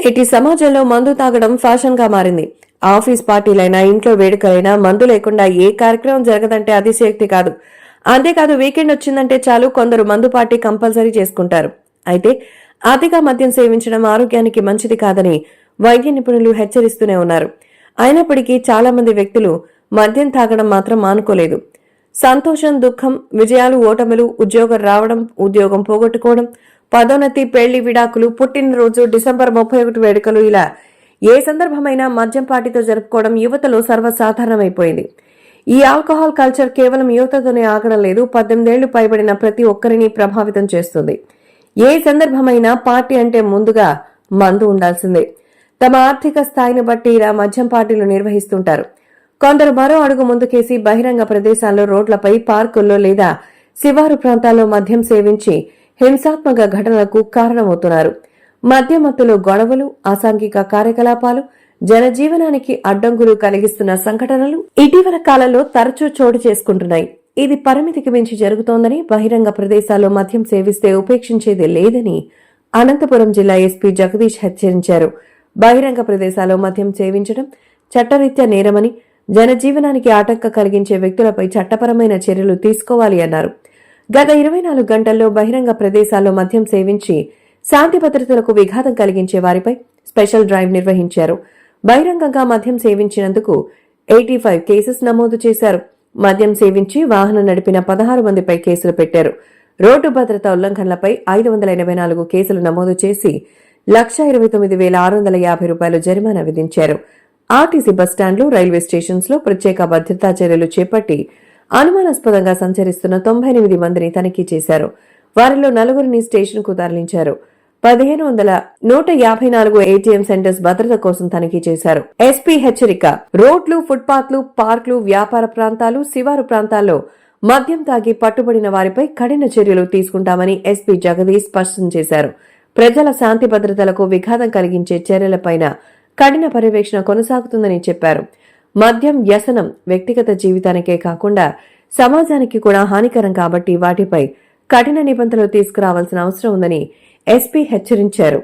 నేటి సమాజంలో మందు తాగడం ఫ్యాషన్ గా మారింది. ఆఫీస్ పార్టీలైనా, ఇంట్లో వేడుకలైనా మందు లేకుండా ఏ కార్యక్రమం జరగదంటే అతిశయోక్తి కాదు. అంతేకాదు, వీకెండ్ వచ్చిందంటే చాలు కొందరు మందు పార్టీ కంపల్సరీ చేసుకుంటారు. అయితే అతిగా మద్యం సేవించడం ఆరోగ్యానికి మంచిది కాదని వైద్య నిపుణులు హెచ్చరిస్తూనే ఉన్నారు. అయినప్పటికీ చాలా మంది వ్యక్తులు మద్యం తాగడం మాత్రం మానుకోలేదు. సంతోషం, దుఃఖం, విజయాలు, ఓటములు, ఉద్యోగం రావడం, ఉద్యోగం పోగొట్టుకోవడం, పదోన్నతి, పెళ్లి, విడాకులు, పుట్టినరోజు, డిసెంబర్ 31 వేడుకలు, ఇలా ఏ సందర్భమైనా మద్యం పార్టీతో జరుపుకోవడం యువతలో సర్వసాధారణమైపోయింది. ఈ ఆల్కహాల్ కల్చర్ కేవలం యువతతోనే ఆగడం లేదు, 18 ఏళ్లు పైబడిన ప్రతి ఒక్కరిని ప్రభావితం చేస్తుంది. ఏ సందర్భమైనా పార్టీ అంటే ముందుగా మందు ఉండాల్సిందే. తమ ఆర్థిక స్థాయిని బట్టి ఇలా మద్యం పార్టీలు నిర్వహిస్తుంటారు. కొందరు మరో అడుగు ముందుకేసి బహిరంగ ప్రదేశాల్లో, రోడ్లపై, పార్కుల్లో లేదా శివారు ప్రాంతాల్లో మద్యం సేవించి హింసాత్మక ఘటనలకు కారణమవుతున్నారు. మద్యమత్తులో గొడవలు, అసాంఘిక కార్యకలాపాలు, జనజీవనానికి అడ్డంకులు కలిగిస్తున్న సంఘటనలు ఇటీవల కాలంలో తరచూ చోటు చేసుకుంటున్నాయి. ఇది పరిమితికి మించి జరుగుతోందని, బహిరంగ ప్రదేశాల్లో మద్యం సేవిస్తే ఉపేక్షించేది లేదని అనంతపురం జిల్లా ఎస్పీ జగదీష్ హెచ్చరించారు. బహిరంగ ప్రదేశాల్లో మద్యం సేవించడం చట్టరీత్యా నేరమని, జనజీవనానికి ఆటంకం కలిగించే వ్యక్తులపై చట్టపరమైన చర్యలు తీసుకోవాలి అన్నారు. గత 24 గంటల్లో బహిరంగ ప్రదేశాల్లో మద్యం సేవించి శాంతి భద్రతలకు విఘాతం కలిగించే వారిపై స్పెషల్ డ్రైవ్ నిర్వహించారు. బహిరంగంగా మద్యం సేవించినందుకు 85 కేసెస్ నమోదు చేశారు. మద్యం సేవించి వాహనం నడిపిన 16 మందిపై కేసులు పెట్టారు. రోడ్డు భద్రతా ఉల్లంఘనలపై 584 కేసులు నమోదు చేసి 1,29,650 రూపాయలు జరిమానా విధించారు. ఆర్టీసీ బస్టాండ్లు, రైల్వే స్టేషన్స్ లో ప్రత్యేక భద్రతా చర్యలు చేపట్టి అనుమానాస్పదంగా సంచరిస్తున్న 98 మందిని తనిఖీ చేశారు. వారిలో 4గురిని స్టేషన్ కు తరలించారు. 154 ఏటీఎం సెంటర్స్ భద్రత కోసం తనిఖీ చేశారు. ఎస్పీ హెచ్చరిక: రోడ్లు, ఫుట్పాత్లు, పార్కులు, వ్యాపార ప్రాంతాలు, శివారు ప్రాంతాల్లో మద్యం తాగి పట్టుబడిన వారిపై కఠిన చర్యలు తీసుకుంటామని ఎస్పీ జగదీష్ స్పష్టం చేశారు. ప్రజల శాంతి భద్రతలకు విఘాతం కలిగించే చర్యలపైన కఠిన పర్యవేక్షణ కొనసాగుతుందని చెప్పారు. మద్యం వ్యసనం వ్యక్తిగత జీవితానికే కాకుండా సమాజానికి కూడా హానికరం కాబట్టి వాటిపై కఠిన నిబంధనలు తీసుకురావాల్సిన అవసరం ఉందని ఎస్పీ హెచ్చరించారు.